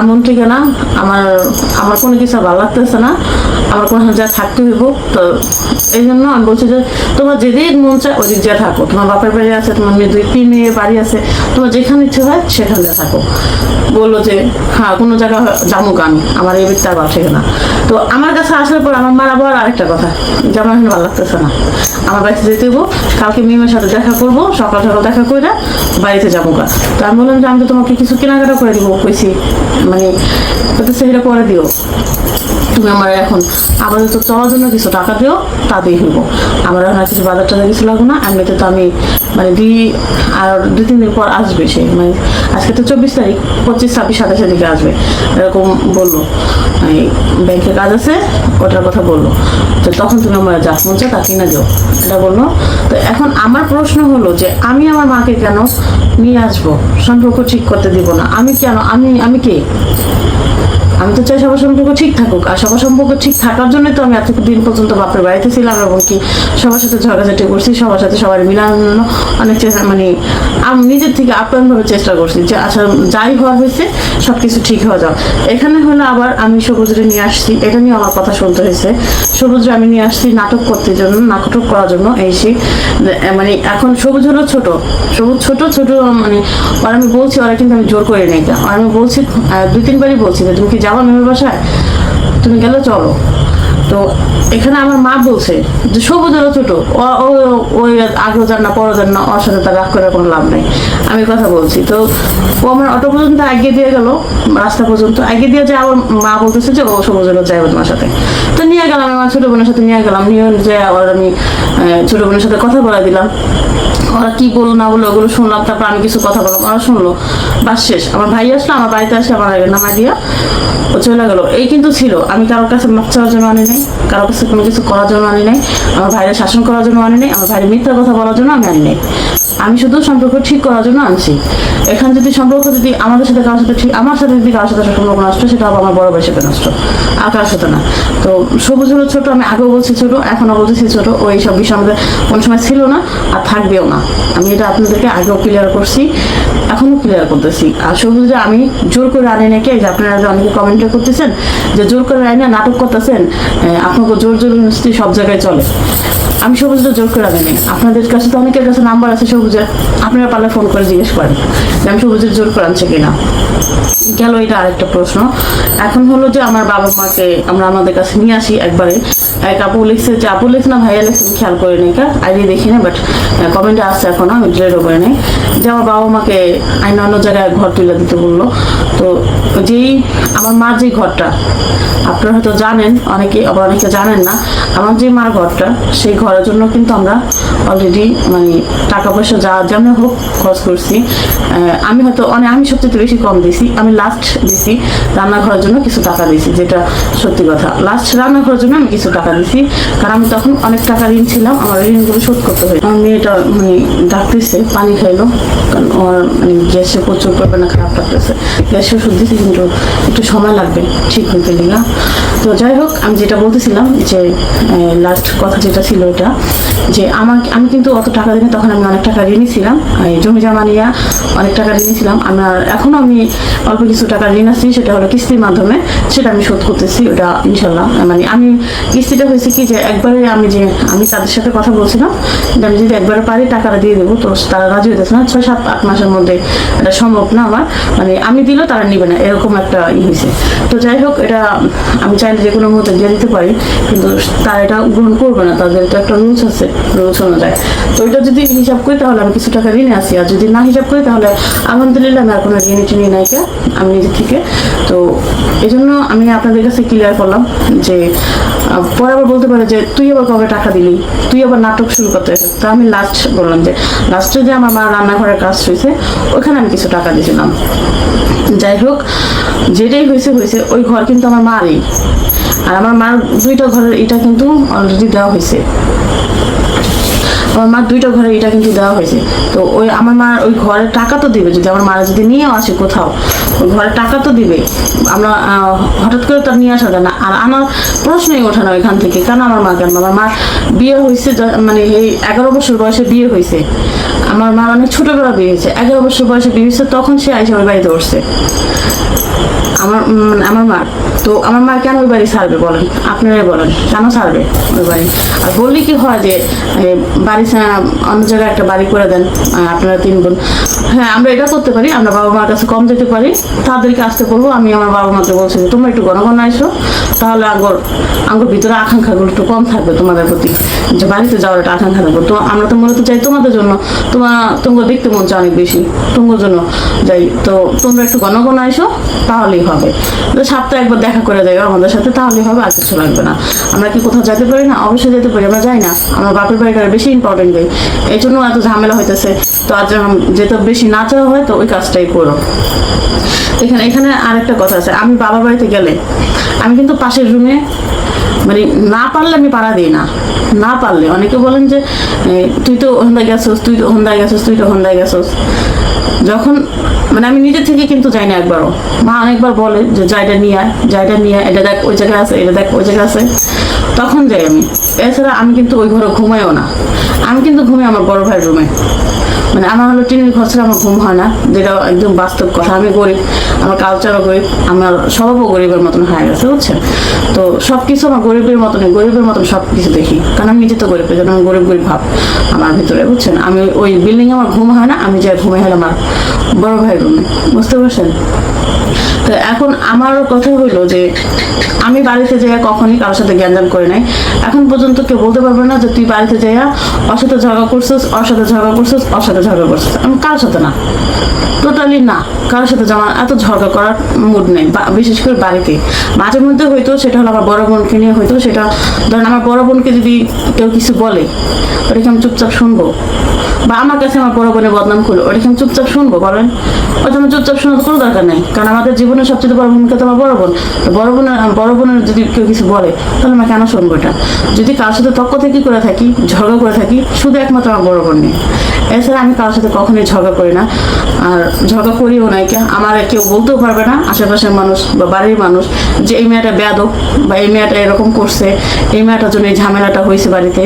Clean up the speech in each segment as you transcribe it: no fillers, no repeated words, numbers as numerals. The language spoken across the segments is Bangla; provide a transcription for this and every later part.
এমন ঠিক না, আমার আমার কোনো কিছু ভালো লাগতেছে না, আমার কোনো যা থাকতে হইব। তো এই জন্য আমি বলছি যে তোমার যেদিক মন চায় ওদিক যা থাকো, তোমার বাপের বাড়ি আছে, তোমার মেয়ে 2-3 মেয়ে বাড়ি আছে, তোমার যেখানে ইচ্ছে হয় সেখানে থাকো। বললো যে হ্যাঁ কোনো জায়গা যাবো গান, আমার এই বিত্তার ভালো ঠিক না। তো আমার কাছে আসার পর আমার মার আবার আরেকটা কথা যে আমার এখন ভালো লাগতেছে না, আমার বাড়িতে যেতে হইব, কালকে মিমের সাথে দেখা করবো, সকাল সকাল দেখা করে বাড়িতে যাবো গা। তো আমি বললাম যে আমি তো তোমাকে কিছু কেনাকাটা করে দিব কইছি, মানে সেটা করে দিও, তুমি আমার এখন আপাতত চলার জন্য কিছু টাকা দিও, তা দিয়ে হইব। আমার এখন আর কিছু বাজার টাজার কিছু লাগবে না, এমনিতে তো আমি মানে আর 2-3 দিন পর আসবে সে, মানে আজকে তো 24 তারিখ, 25, 26, 27 দিকে আসবে এরকম বললো। ব্যাংকে কাজ আছে ওটার কথা বললো। তো তখন তুমি আমার যা মন চায় তা কিনে দিও, এটা বললো। তো এখন আমার প্রশ্ন হলো যে আমি আমার মাকে কেন নিয়ে আসবো, সম্পর্ক ঠিক করতে দিব না? আমি কেন, আমি কে? আমি তো চাই সবার সম্পর্ক ঠিক থাকুক, আর সবার সম্পর্ক ঠিক থাকার জন্য তো আমি এতদিন পর্যন্ত বাপের বাড়িতে ছিলাম, এবং কি সবার সাথে ঝগড়াঝাটি করছি, সবার সাথে সবার মিলানো অনেক চেষ্টা, মানে আমি নিজের থেকে আপ্রাণভাবে চেষ্টা করছি যে আচ্ছা যাই হওয়ার হয়েছে সব কিছু ঠিক হয়ে যাও। এখানে হলো আবার আমি সবুজরে নিয়ে আসছি, এটা নিয়ে আমার কথা শুনতে হয়েছে। সবুজরে আমি নিয়ে আসছি নাটক করতে জন্য, নাটক করার জন্য এসে, মানে এখন সবুজ হলো ছোট, সবুজ ছোট ছোট, মানে ওরা আমি বলছি, ওরা কিন্তু আমি জোর করে নেই, আর আমি বলছি 2-3 বারই বলছি যে তুমি কি যাবো মেমের বাসায়, তুমি গেলে চলো। তো এখানে আমার মা বলছে যে সবুজ হলো ছোট, ওই আগেও যান না পরও যান না, ওর সাথে তার রাগ করে কোনো লাভ নেই, আমি কথা বলছি। তো ও আমার অটো পর্যন্ত এগিয়ে দিয়ে গেল, রাস্তা পর্যন্ত এগিয়ে দিয়ে যায়, আমার মা বলতেছে যে ও সবুজ হলো যাইব তোমার সাথে। তো নিয়ে গেলাম, আমার ছোটো বোনের সাথে নিয়ে গেলাম, নিয়ে যে আবার আমি ছোটো বোনের সাথে কথা বলে দিলাম, ওরা কি বললো না বললো ওগুলো শুনলাম, তারপর আমি কিছু কথা বললাম, ওরা শুনলো, বাস শেষ। আমার ভাই আসলো, আমার বাড়িতে আসে, আমার নামা দিয়া ও চলে গেলো। এই কিন্তু ছিল, আমি কারোর কাছে মাপ চাওয়ার জন্য আনি নাই, কারোর কাছে কোনো কিছু করার জন্য আনি নাই, আমার ভাইয়ের শাসন করার জন্য আনি নাই, আমার ভাইয়ের মিথ্যা কথা বলার জন্য আমি আনি নাই, আমি শুধু সম্পর্ক ঠিক করার জন্য আনছি। এখানে যদি সম্পর্ক যদি আমাদের সাথে কারোর সাথে ঠিক, আমার সাথে যদি কারোর সাথে সম্পর্ক নষ্ট, সেটা হবে আমার বড় ভাইয়ের সাথে নষ্ট, আর কারোর সাথে না। তো সবুজ হলো ছোট, আমি আগেও বলছি ছোট, এখনো বলতেছি ছোট, ওই সব বিষয় আমাদের কোনো সময় ছিল না আর থাকবেও না। আমি এটা আপনাদেরকে আগেও ক্লিয়ার করছি, এখনো ক্লিয়ার করতেছি। আর সবুজ আমি জোর করে আনি নাকি, যে আপনারা অনেকে কমেন্টে করতেছেন যে জোর করে আনি না, নাটক করতেছেন, আপনাকে জোর জবরদস্তি সব জায়গায় চলে। আমি সবুজটা জোর করে আনি, আপনাদের কাছে তো অনেকের কাছে নাম্বার আছে সবুজের, আপনারা পারলে ফোন করে জিজ্ঞেস করেন যে আমি সবুজের জোর করে আনছে কিনা। গেল এটা আরেকটা প্রশ্ন। এখন হলো যে আমার বাবা মাকে আমরা আমাদের কাছে নিয়ে আসি একবারে। এক আপু লিখছে, যে আপু লিখছে না ভাইয়া লিখছে, আমি খেয়াল করে নেই, আইডি দেখি না, বাট কমেন্টে আসছে এখনো, আমি ডিলেটও করে নেই, যে আমার বাবা মাকে আইন অন্য জায়গায় ঘর তুলে দিতে বললো। তো যেই আমার মার যে ঘরটা, আপনারা হয়তো জানেন, অনেকে আবার অনেকে জানেন না, আমার যে মার ঘরটা, সেই ঘরের জন্য কিন্তু আমরা অলরেডি মানে টাকা পয়সা যা যেমন হোক খরচ করছি। আমি হয়তো আমি সবচেয়ে বেশি কম দিছি, আমি লাস্ট দিছি রান্নাঘরের জন্য কিছু টাকা দিছি, যেটা সত্যি কথা, লাস্ট রান্নাঘরের জন্য আমি কিছু টাকা দিছি, কারণ আমি তখন অনেক টাকা ঋণ ছিলাম, আমার ঋণগুলো শোধ করতে হয়। আমার মেয়েটা মানে ডাকতেছে, পানি খাইলো, কারণ ওর মানে গ্যাসে প্রচুর পরিমাণে খারাপ লাগতেছে, গ্যাসে ওষুধ দিছি, কিন্তু একটু সময় লাগবে ঠিক হইতে লিগা। তো যাই হোক, আমি যেটা বলতেছিলাম যে লাস্ট কথা যেটা ছিল এটা, যে আমি কিন্তু অত টাকা দিই, তখন আমি অনেক টাকা ঋণই ছিলাম, জমি জমা নিয়ে অনেক টাকা ঋণই ছিলাম। এখনো আমি অল্প কিছু টাকা ঋণ আছি, সেটা হলো কিস্তির মাধ্যমে, সেটা আমি শোধ করতেছি, ওটা ইনশাল্লাহ। মানে আমি কিস্তিটা হয়েছে কি, যে একবারে আমি তাদের সাথে কথা বলছিলাম যে আমি যদি একবারে পারি টাকাটা দিয়ে দেবো, তো তারা রাজি হইতেছে না, 6-7-8 মাসের মধ্যে এটা সম্ভব না আমার, মানে আমি দিলেও তারা নিবে না, এরকম একটা হয়েছে। তো যাই হোক, এটা আমি চাইলে যে কোনো মুহূর্তে দিয়ে দিতে পারি, কিন্তু তারা এটা গ্রহণ করবে না, তাদের তো একটা রুলস আছে, রুলস অনুযায়ী। তো এটা যদি হিসাব করি তাহলে আমি কিছু টাকা ঋণে আসি, আর যদি না হিসাব করি তাহলে আলহামদুলিল্লাহ আমি আর কোনো ঋণ টিনি নাই আমি নিজে থেকে। তো এই জন্য আমি আপনাদের কাছে ক্লিয়ার করলাম, যে পরে আবার বলতে পারে যে তুই আবার কবে টাকা দিলি, তুই আবার নাটক শুরু করতে। তো আমি লাস্ট বললাম যে লাস্টে যে আমার মা রান্নাঘরের কাজ হয়েছে, ওইখানে আমি কিছু টাকা দিয়েছিলাম। যাই হোক, যেটাই হয়েছে হয়েছে, ওই ঘর কিন্তু আমার মারই, আর আমার মার 2টা ঘরের এটা কিন্তু অলরেডি দেওয়া হয়েছে, আমার মার 2টা ঘরে এটা কিন্তু দেওয়া হয়েছে। তো আমার মার ওই ঘরের টাকা তো দিবে, যদি আমার মারা যদি নিয়েও আসে কোথাও, ঘরে টাকা তো দিবে, আমরা হঠাৎ করে তার নিয়ে আসা যায় না। আর আমার প্রশ্নই ওঠে না ওইখান থেকে, কেন আমার মা কেন? আমার মা বিয়ে হয়েছে মানে এই 11 বছর বয়সে বিয়ে হয়েছে। আমার মা অনেক ছোটবেলা বিয়ে হয়েছে, 11 বছর বয়সে বিয়ে হয়েছে, তখন সে আইসা ওই বাড়িতে উঠছে আমার মা। তো আমার মা কেন ওই বাড়ি ছাড়বে বলেন, আপনারাই বলেন, কেন ছাড়বে ওই বাড়ি? আর বললে কি হয় যে বাড়ি অন্য জায়গায় একটা বাড়ি করে দেন আপনারা 3 বোন। হ্যাঁ, আমরা এটা করতে পারি, আমরা বাবা মার কাছে কম যেতে পারি, তাদেরকে আসতে বলবো। আমি আমার বাবা মাকে বলছি যে তোমরা একটু ঘন ঘন আইসো, তাহলে আঙ্গর ভিতরে আকাঙ্ক্ষাগুলো একটু কম থাকবে তোমাদের প্রতি, যে বাড়িতে যাওয়ার একটা আকাঙ্ক্ষা থাকবে। তো আমরা তো মূলত চাই তোমাদের জন্য, তোমার দেখতে মন চায় অনেক বেশি, তোমার জন্য যাই। তো তোমরা একটু ঘন ঘন আইসো, তাহলেই হবে। সপ্তাহে একবার দেখা করে দেবে আমাদের সাথে, তাহলেই হবে, আর কিছু লাগবে না। আমরা কি কোথাও যেতে পারি না? অবশ্যই যেতে পারি, আমরা যাই না। আমার বাপের বাড়িটা বেশি ইম্পর্টেন্ট দেয়, এই জন্য এত ঝামেলা হইতেছে। তো আজ যেটা বেশি না চাওয়া হয়, তো ওই কাজটাই করো। এখানে আরেকটা কথা আছে, আমি বাবার বাড়িতে গেলে আমি কিন্তু পাশের রুমে, মানে না পারলে আমি পাড়া দিই না। না পারলে অনেকে বলেন যে তুই তো হন্দায় গেছোস, তুই তো হন্দায় গেছোস, তুই তো হন্দায় গেছোস। যখন মানে আমি নিজে থেকে কিন্তু যাই না একবারও। মা অনেকবার বলে যে যাইটা নিয়ে আয়, যাইটা নিয়ে আয়, এটা দেখ ওই জায়গায় আছে, এটা দেখ ওই জায়গায় আছে, তখন যাই আমি। এছাড়া আমি কিন্তু ওই ঘরে ঘুমাইও না। আমি কিন্তু ঘুমাই আমার বড় ভাইয়ের রুমে। মানে আমার হলো টিনের ঘর ছাড়া আমার ঘুম হয় না, যেটা একদম বাস্তব কথা। আমি গরিব, আমার কালচারও গরিব, আমার স্বভাবও গরিবের মতন হয়ে গেছে, বুঝছেন? তো সব কিছু আমার গরিবের মতন সব কিছু দেখি, কারণ আমি নিজে তো গরিব, এই জন্য আমি গরিব ভাব আমার ভিতরে, বুঝছেন? আমি ওই বিল্ডিংয়ে আমার ঘুম হয় না, আমি যাই ঘুমাই হলো আমার বড় ভাইয়ের রুমে, বুঝতে পারছেন? তো এখন আমার কথা হইলো যে আমি বাড়িতে যাইয়া কখনই কারোর সাথে জ্ঞানজাম করে নাই। এখন পর্যন্ত কেউ বলতে পারবে না যে তুই বাড়িতে যাইয়া ওর সাথে ঝগড়া করছিস, ওর সাথে ঝগড়া করছিস, ওর সাথে ঝগড়া করছিস। আমি কারোর সাথে না, টোটালি না, কারোর সাথে যেমন এত ঝগড়া করার মুড নেই। বিশেষ করে বাড়িতে মাঝে মধ্যে হয়তো, সেটা হলো আমার বড় বোনকে নিয়ে হয়তো। সেটা ধরেন আমার বড় বোনকে যদি কেউ কিছু বলে, ওটাকে আমি চুপচাপ শুনবো, বা আমার কাছে আমার বড় বোনের বদনাম করলো, ওটাকে আমি চুপচাপ শুনবো বলেন? ওটা আমি চুপচাপ শোনার কোনো দরকার নেই, কারণ আমাদের জীবনের সবচেয়ে বড় ভূমিকা তো আমার বড় বোন। তো বড় বোনের যদি কেউ কিছু বলে, তাহলে আমি কেন শুনবো এটা? যদি কারোর সাথে তক্ক থেকে করে থাকি, ঝগড়া করে থাকি, শুধু একমাত্র আমার বড় বোন নিয়ে। এছাড়া আমি কারোর সাথে কখনোই ঝগড়া করি না, আর ঝগড়া করিও না। আমার কেউ বলতেও পারবে না, আশেপাশের মানুষ বা বাড়ির মানুষ, যে এই মেয়েটা বেয়াদব, বা এই মেয়েটা এরকম করছে, এই মেয়েটার জন্য এই ঝামেলাটা হয়েছে বাড়িতে,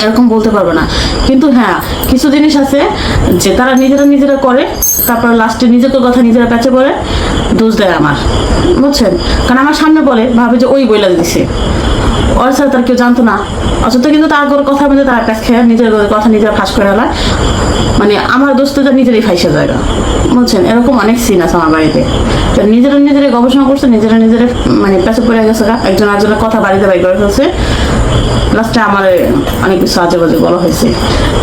এরকম বলতে পারবে না। কিন্তু হ্যাঁ, কিছু জিনিস আছে যে তারা নিজেরা করে, তারপর লাস্টে নিজেদের কথা নিজেরা প্যাচে পড়ে দোষ দেয় আমার, বুঝছেন? কারণ আমার সামনে বলে, ভাবে যে ওই বইলা দিছে, ওর সাথে তার কেউ জানতো না, অথচ কিন্তু তার কথা মধ্যে তারা প্যাচ খেয়ে নিজের কথা নিজেরা ফাঁস করে ফেলায়। মানে আমার দোস্তটা নিজেরই ফাইসা জায়গা, বুঝছেন? এরকম অনেক সিন আছে আমার বাড়িতে। তো নিজেরাই গবেষণা করছে, নিজেরা মানে প্যাচে পড়ে গেছে, একজন আরেকজনের কথা বাড়িতে বাড়ি করে ফেলছে, লাস্টে আমার অনেক কিছু আজে বাজে বলা হয়েছে।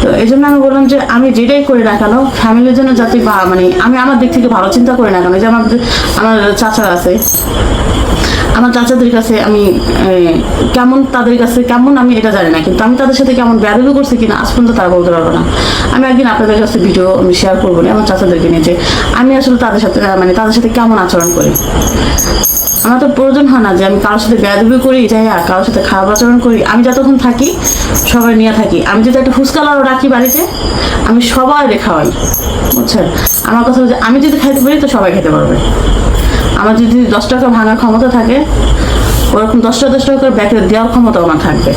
তো এই জন্য আমি বললাম যে আমি যেটাই করি না কেন, ফ্যামিলির জন্য যাতে, মানে আমি আমার দিক থেকে ভালো চিন্তা করি না কেন। যে আমার চাচা আছে, আমার চাচাদের কাছে আমি কেমন, তাদের কাছে কেমন আমি এটা জানি না, কিন্তু আমি তাদের সাথে কেমন বেয়াদবি করছি কিনা আজ পর্যন্ত তারা বলতে পারবো না। আমি একদিন আপনাদের কাছে ভিডিও আমি শেয়ার করবো না আমার চাচাদেরকে নিয়ে, যে আমি আসলে তাদের সাথে কেমন আচরণ করি। আমার তো প্রয়োজন হয় না যে আমি কারোর সাথে বেয়াদবি করি, যাই আর কারোর সাথে খারাপ আচরণ করি। আমি যতক্ষণ থাকি সবাই নিয়ে থাকি। আমি যদি একটা ফুচকালাও রাখি বাড়িতে, আমি সবাই খাওয়াই, বুঝছেন? আমার কথা হচ্ছে, আমি যদি খাইতে পারি তো সবাই খেতে পারবে। আমার যদি 10 টাকা ভাঙার ক্ষমতা থাকে, ওরকম 10 টাকা করে ব্যাকে দেওয়ার ক্ষমতা আমার থাকবে।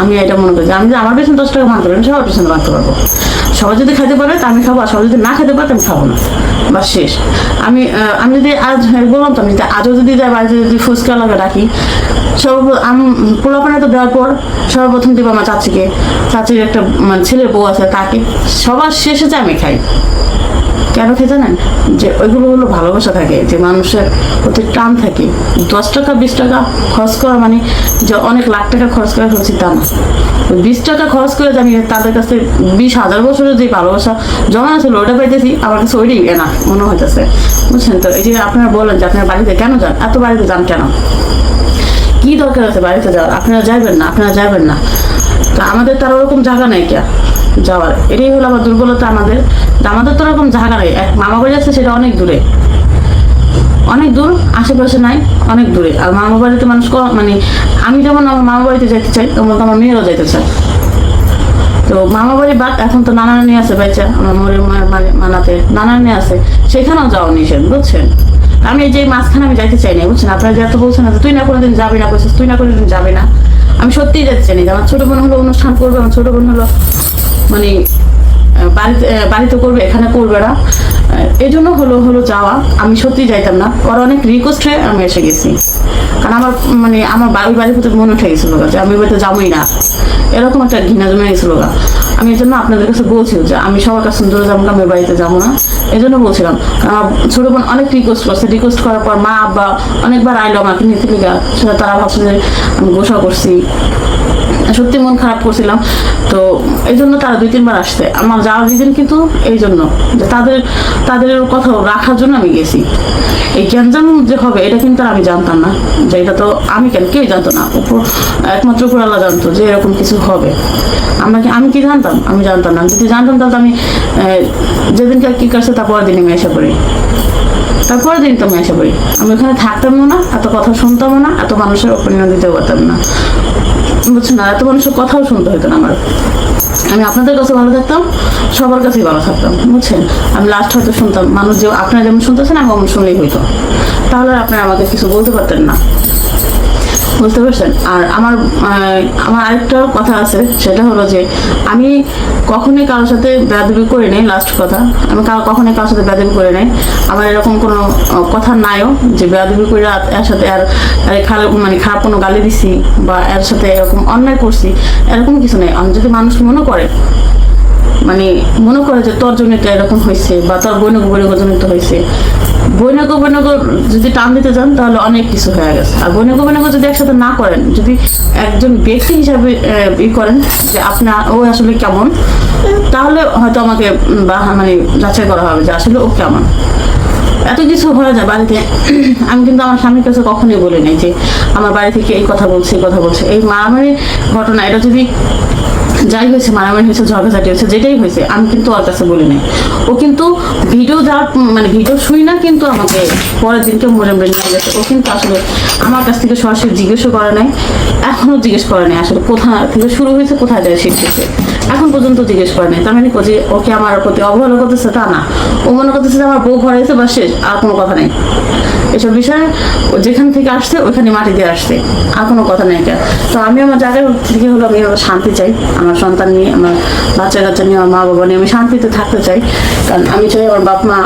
আমি এটা মনে করি যে আমি যদি আমার পেছনে 10 টাকা ভাঙতে পারি, আমি সবার পেছনে ভাঙতে পারবো। সবাই যদি খেতে পারে তা আমি খাবো, আর সবাই যদি না খেতে পারে আমি খাবো না, বা শেষ। আমি যদি আজ বললাম তো, আমি আজও যদি যাই বাড়িতে যদি ফুচকা লাগা রাখি, পোলাপানে তো দেওয়ার পর সর্বপ্রথম দিব আমার চাচির একটা মানে ছেলের বউ আছে তাকে, সবার শেষে যে আমি খাই। কেন খেয়ে জানেন? যে ওইগুলো হলো ভালোবাসা থাকে, যে মানুষের প্রতি টান থাকে। 10 টাকা 20 টাকা খরচ করা মানে যে অনেক লাখ টাকা খরচ করে ফেলছি তা না। 20 টাকা খরচ করে আমি তাদের কাছে 20,000 বছরের যে ভালোবাসা জমা ছিল ওটা পাইতেছি, আমার কাছে ওইটাই না মনে হইতেছে, বুঝছেন? তো এই যে আপনারা বলেন যে আপনার বাড়িতে কেন যান, এত বাড়িতে যান কেন, কি দরকার আছে বাড়িতে যাওয়ার? আপনারা যাবেন না। তো আমাদের তার ওরকম জায়গা নেই কে যাওয়ার, এটাই হলো আমার দুর্বলতা। আমাদের তো ওরকম জায়গা নেই। এক মামা বাড়ি আছে, সেটা অনেক দূর, আশেপাশে নাই, অনেক দূরে। আর মামা বাড়িতে মানুষ মানে আমি যেমন আমার মামা বাড়িতে যেতে চাই, তেমন আমার মেয়েরও যেতে চাই। তো তো মামা বাড়ি বাদ, এখন তো নানা নানি আছে বাচ্চা, আমার মরির মানাতে নানা নানি আছে, সেখানেও যাওয়া নিষেধ, বুঝছেন। আমি এই যে মাঝখানে আমি যাইতে চাই না, বুঝছেন। আপনারা যেহেতু বলছেন না তুই না কোনোদিন যাবি না, বলছিস তুই না কোনোদিন যাবি না, আমি সত্যিই যেতে চাই না। আমার ছোট বোন হলো অনুষ্ঠান করবে, আমার ছোট বোন হলো মানে বাড়িতে করবে, এখানে করবে না, এই জন্য হলো যাওয়া। আমি সত্যি যাইতাম না, ওর অনেক রিকোয়েস্ট হয়ে আমি এসে গেছি, কারণ আমার মানে আমার বাড়ির প্রতি মনে উঠে গেছিল যে আমি বাড়িতে যাবোই না, এরকম একটা ঘৃণা জমে গেছিল। আমি এই জন্য আপনাদের কাছে বলছি যে আমি সবার কাছে দূরে যাবো, আমি বাড়িতে যাবো না, এই জন্য বলছিলাম। আমার ছোট বোন অনেক রিকোয়েস্ট করছে, রিকোয়েস্ট করার পর মা আব্বা অনেকবার আইলো আমাকে নিতে লিগা, সেটা তারা ভাবছে যে আমি গোসা করছি, সত্যি মন খারাপ করছিলাম। তো এই জন্য তারা 2-3 বার আসছে। আমার যাওয়ার রিজন কিন্তু এই জন্য যে তাদের কথা রাখার জন্য আমি গেছি। এই গ্যাঞ্জাম যে হবে এটা কিন্তু আর আমি জানতাম না, যে এটা তো আমি কেউ জানতো না, একমাত্র উপর আল্লাহ জানতো যে এরকম কিছু হবে। আমি কি জানতাম? আমি জানতাম না। যদি জানতাম তাহলে আমি যেদিনকে কি করছে তারপরের দিন আমি এসে পড়ি, তারপরের দিন তো আমি এসে পড়ি। আমি ওখানে থাকতামও না, এত কথা শুনতামও না, এত মানুষের অপিনিয়ন দিতে পারতাম না, বুঝছেন না, এত মানুষের কথাও শুনতে হতো না আমার। আমি আপনাদের কাছে ভালো থাকতাম, সবার কাছেই ভালো থাকতাম, বুঝছেন। আমি লাস্ট হয়তো শুনতাম মানুষ যে আপনারা যেমন শুনতেছেন আমি অমন শুনলেই হইতো, তাহলে আপনারা আমাকে কিছু বলতে পারতেন না, বুঝতে পারছেন। আর আমার আরেকটা কথা আছে, সেটা হলো যে আমি কখনোই কারোর সাথে বেয়াদবি করে নেই। লাস্ট কথা, আমি কখনোই কারোর সাথে বেয়াদবি করে নেই। আমার এরকম কোনো কথা নাইও যে বেয়াদবি করে এর সাথে আর মানে খারাপ কোনো গালি দিছি বা এর সাথে এরকম অন্যায় করছি, এরকম কিছু নেই। আমি যদি মানুষ মনে করে যে তোর জন্য তো এরকম হয়েছে বা তোর বৈনগো জন্য তো হয়েছে, বৈনগো যদি টান দিতে যান তাহলে অনেক কিছু হয়ে গেছে। আর বৈনগো যদি একসাথে না করেন, যদি একজন ব্যক্তি হিসাবে করেন যে ও আসলে কেমন, তাহলে হয়তো আমাকে মানে যাচাই করা হবে যে আসলে ও কেমন। এত কিছু হয়ে যায় বাড়িতে। আমি কিন্তু আমার স্বামীর কাছে কখনোই বলি নাই যে আমার বাড়ি থেকে এই কথা বলছে এই মারামারি ঘটনা, এটা যদি যাই হয়েছে, মারামারি হয়েছে, ঝগড়াঝাটি হয়েছে, যেটাই হয়েছে, আমি কিন্তু ওর কাছে বলি নাই। ও কিন্তু ভিডিও শুই না, কিন্তু আমাকে পরের দিনকে মরে নিয়ে গেছে। ও কিন্তু আসলে আমার কাছ থেকে সরাসরি জিজ্ঞেসও করে নাই, এখনো জিজ্ঞেস করে নাই আসলে কোথা থেকে শুরু হয়েছে, কোথায় যায় শেষ হয়েছে, এখন পর্যন্ত জিজ্ঞেস করে নাই। তার মানে যে ওকে আমার প্রতি অবহেলা করতেছে তা না, ও মনে করতেছে যে আমার বউ ঘরে এসে বা শেষ, আর কোনো কথা নেই। এসব বিষয়ে ও যেখান থেকে আসছে ওইখানে মাটি দিয়ে আসছে, আর কোনো কথা নেই। তো আমি আমার জায়গায় থেকে হলো আমি শান্তি চাই, আমার সন্তান নিয়ে, আমার বাচ্চা কাচ্চা নিয়ে, আমার মা বাবা নিয়ে আমি শান্তিতে থাকতে চাই। কারণ আমি চাই আমার বাপ মা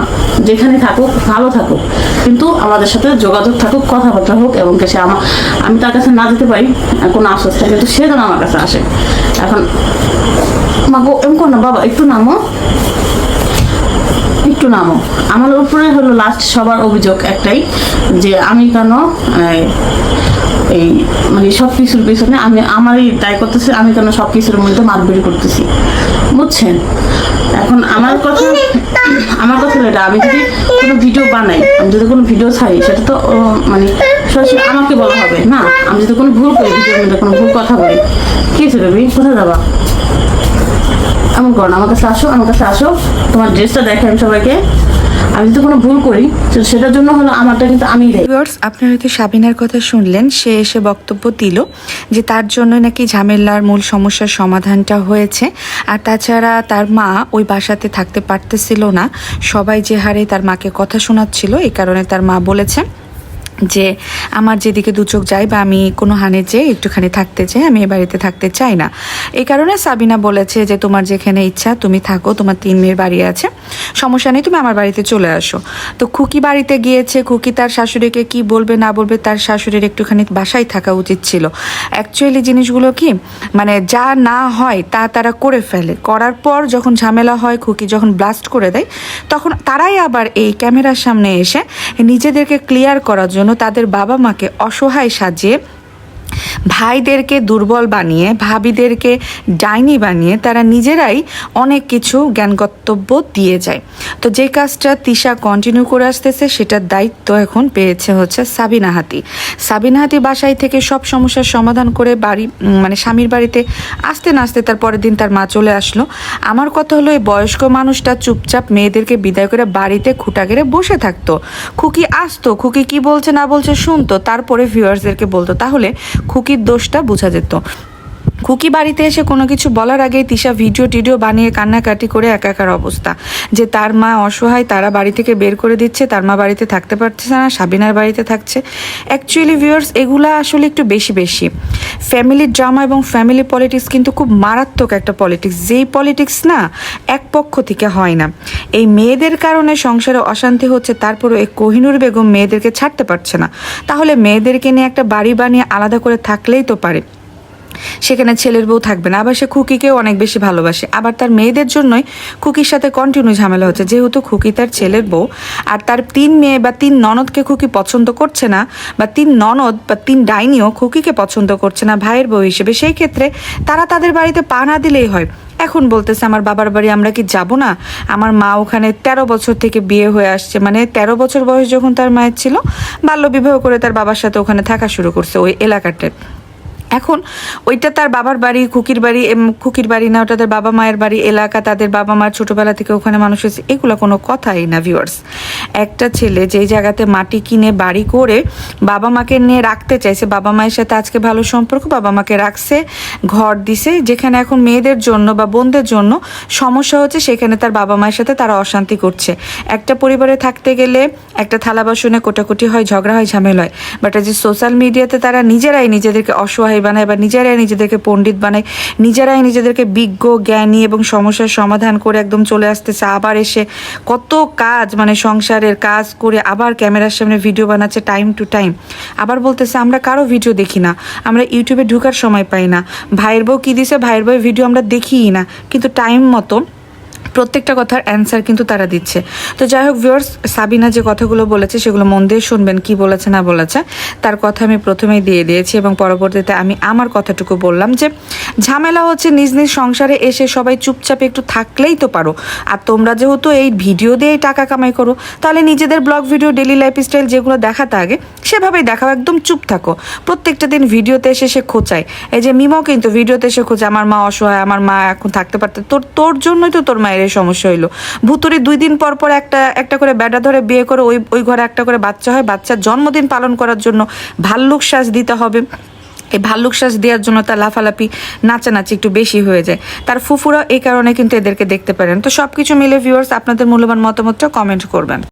যেখানে থাকুক ভালো থাকুক, কিন্তু আমাদের সাথে যোগাযোগ থাকুক, কথাবার্তা হোক, এবং আমি তার কাছে না যেতে পারি কোনো আশ্বাস থাকে, কিন্তু সে যেন আমার কাছে আসে। এখন মাগো এমন কর না বাবা, একটু নামো। আমার উপরে হলো লাস্ট সবার অভিযোগ একটাই, যে আমি কেন এই মানে সব কিছুর পিছনে আমারই দায় করতেছি, আমি কেন সব কিছুর মধ্যে মারপিট করতেছি, বুঝছেন। এখন আমার কথা হলো এটা, আমি যদি কোনো ভিডিও বানাই, আমি যদি কোনো ভিডিও ছাড়ি, সেটা তো মানে সরাসরি আমাকে বলা হবে না। আমি যদি কোনো ভুল করি, ভিডিওর মধ্যে কোনো ভুল কথা বলি, কি হয়েছে বেবি, কোথায় যাবা, এমন করো না, আমার কাছে আসো, তোমার ড্রেসটা দেখাই সবাইকে। আমি যদি কোনো ভুল করি সেটার জন্য হলো আমারটা কিন্তু আমি দেই। আপনারা হয়তো সাবিনার কথা শুনলেন, সে এসে বক্তব্য দিল যে তার জন্য নাকি ঝামেলার মূল সমস্যার সমাধানটা হয়েছে। আর তাছাড়া তার মা ওই বাসাতে থাকতে পারতেছিল না, সবাই যে হারে তার মাকে কথা শোনাচ্ছিল, এই কারণে তার মা বলেছে যে আমার যেদিকে দু চোখ যায় বা আমি কোনো হানে যেয়ে একটুখানি থাকতে চাই, আমি এ বাড়িতে থাকতে চাই না। এই কারণে সাবিনা বলেছে যে তোমার যেখানে ইচ্ছা তুমি থাকো, তোমার 3 মেয়ের বাড়ি আছে, সমস্যা নেই, তুমি আমার বাড়িতে চলে আসো। তো খুকি বাড়িতে গিয়েছে, খুকি তার শাশুড়িকে কি বলবে না বলবে, তার শাশুড়ির একটুখানি বাসায় থাকা উচিত ছিল। অ্যাকচুয়ালি জিনিসগুলো কি মানে যা না হয় তা তারা করে ফেলে, করার পর যখন ঝামেলা হয়, খুকি যখন ব্লাস্ট করে দেয়, তখন তারাই আবার এই ক্যামেরার সামনে এসে নিজেদেরকে ক্লিয়ার করার জন্য তাদের বাবা মাকে অসহায় সাজিয়ে, ভাইদেরকে দুর্বল বানিয়ে, ভাবিদেরকে ডাইনি বানিয়ে তারা নিজেরাই অনেক কিছু জ্ঞানগতব্য দিয়ে যায়। তো যে কাজটা তিশা কন্টিনিউ করে আসতেছে, সেটার দায়িত্ব এখন পেয়েছে হচ্ছে সাবিনা হাতি বাসায় থেকে সব সমস্যার সমাধান করে বাড়ি মানে স্বামীর বাড়িতে আসতে না আসতে তার পরের দিন তার মা চলে আসলো। আমার কথা হলো, এই বয়স্ক মানুষটা চুপচাপ মেয়েদেরকে বিদায় করে বাড়িতে খুঁটা গেড়ে বসে থাকতো। খুকি আসতো, খুকি কি বলছে না বলছে শুনতো, তারপরে ভিউয়ার্সদেরকে বলতো, তাহলে খুকির দোষটা বোঝা যেত। খুকি বাড়িতে এসে কোনো কিছু বলার আগেই তিশা ভিডিও টিডিও বানিয়ে কান্নাকাটি করে একাকার অবস্থা, যে তার মা অসহায়, তারা বাড়ি থেকে বের করে দিচ্ছে, তার মা বাড়িতে থাকতে পারছে না, সাবিনার বাড়িতে থাকছে। অ্যাকচুয়ালি ভিউয়ার্স, এগুলা আসলে একটু বেশি ফ্যামিলি ড্রামা এবং ফ্যামিলি পলিটিক্স কিন্তু খুব মারাত্মক একটা পলিটিক্স, যেই পলিটিক্স না এক পক্ষ থেকে হয় না। এই মেয়েদের কারণে সংসারে অশান্তি হচ্ছে, তারপরও এই কোহিনুর বেগম মেয়েদেরকে ছাড়তে পারছে না। তাহলে মেয়েদেরকে নিয়ে একটা বাড়ি বানিয়ে আলাদা করে থাকলেই তো পারে, সেখানে ছেলের বউ থাকবে না। আবার সে খুকিকেও অনেক বেশি ভালোবাসে, আবার তার মেয়েদের জন্যই খুকির সাথে কন্টিনিউ ঝামেলা হচ্ছে। যেহেতু খুকি তার ছেলের বউ, আর তার 3 মেয়ে বা 3 ননদকে খুকি পছন্দ করছে না, বা 3 ননদ বা 3 ডাইনিও খুকিকে পছন্দ করছে না ভাইয়ের বউ হিসেবে, সেই ক্ষেত্রে তারা তাদের বাড়িতে পা না দিলেই হয়। এখন বলতেছে আমার বাবার বাড়ি আমরা কি যাব না? আমার মা ওখানে 13 বছর থেকে বিয়ে হয়ে আসছে, মানে 13 বছর বয়স যখন তার মায়ের ছিল, বাল্যবিবাহ করে তার বাবার সাথে ওখানে থাকা শুরু করছে ওই এলাকাতে। এখন ওইটা তার বাবার বাড়ি, খুকির বাড়ি না, ওটা তার বাবা মায়ের বাড়ি, এলাকা, তাদের বাবা মার ছোটবেলা থেকে ওখানে মানুষ হয়েছে, এগুলো কোনো কথাই না ভিউয়ার্স। একটা ছেলে যেই জায়গাতে মাটি কিনে বাড়ি করে বাবা মাকে নিয়ে রাখতে চাইছে, বাবা মায়ের সাথে আজকে ভালো সম্পর্ক, বাবা মাকে রাখছে, ঘর দিছে, যেখানে এখন মেয়েদের জন্য বা বোনদের জন্য সমস্যা হচ্ছে, সেখানে তার বাবা মায়ের সাথে তারা অশান্তি করছে। একটা পরিবারে থাকতে গেলে একটা থালা বাসনে কোটাকুটি হয়, ঝগড়া হয়, ঝামেলা হয়, বাট এই যে সোশ্যাল মিডিয়াতে তারা নিজেরাই নিজেদেরকে অসহায় বানায়, বা নিজেরাই নিজেদেরকে পণ্ডিত বানায়, নিজেরাই নিজেদেরকে বিজ্ঞ, জ্ঞানী এবং সমস্যার সমাধান করে একদম চলে আসতেছে। আবার এসে কত কাজ, মানে সংসারের কাজ করে আবার ক্যামেরার সামনে ভিডিও বানাচ্ছে টাইম টু টাইম। আবার বলতেছে আমরা কারো ভিডিও দেখি না, আমরা ইউটিউবে ঢুকার সময় পাই না, ভাইয়ের বউ কী দিছে, ভাইয়ের বউয়ের ভিডিও আমরা দেখিই না, কিন্তু টাইম মতো প্রত্যেকটা কথার অ্যান্সার কিন্তু তারা দিচ্ছে। তো যাই হোক ভিউয়ার্স, সাবিনা যে কথাগুলো বলেছে সেগুলো মন দিয়ে শুনবেন, কি বলেছে না বলেছে তার কথা আমি প্রথমেই দিয়ে দিয়েছি, এবং পরবর্তীতে আমি আমার কথাটুকু বললাম যে ঝামেলা হচ্ছে নিজ নিজ সংসারে এসে সবাই চুপচাপ একটু থাকলেই তো পারো। আর তোমরা যেহেতু এই ভিডিও দিয়েই টাকা কামাই করো, তাহলে নিজেদের ব্লগ ভিডিও, ডেলি লাইফস্টাইল যেগুলো দেখাতে আগে সেভাবেই দেখাও, একদম চুপ থাকো। প্রত্যেকটা দিন ভিডিওতে এসে সে খোঁচায়, এই যে মিমো কিন্তু ভিডিওতে এসে খোঁচায় আমার মা অসহায়, আমার মা এখন থাকতে পারতে, তোর জন্যই তো তোর মায়ের সমস্যা হইলো। ভুতুরে 2 দিন পর পর একটা করে বেডা ধরে বিয়ে করে ওই ঘরে একটা করে বাচ্চা হয়, বাচ্চার জন্মদিন পালন করার জন্য ভাল্লুক শ্বাস দিতে হবে। এই ভাল্লুক শ্বাস দেওয়ার জন্য তার লাফালাফি, নাচানাচি একটু বেশি হয়ে যায়। তার ফুফুরা এই কারণে কিন্তু এদেরকে দেখতে পারেন। তো সবকিছু মিলে ভিউয়ার্স, আপনাদের মূল্যবান মতামতটা কমেন্ট করবেন।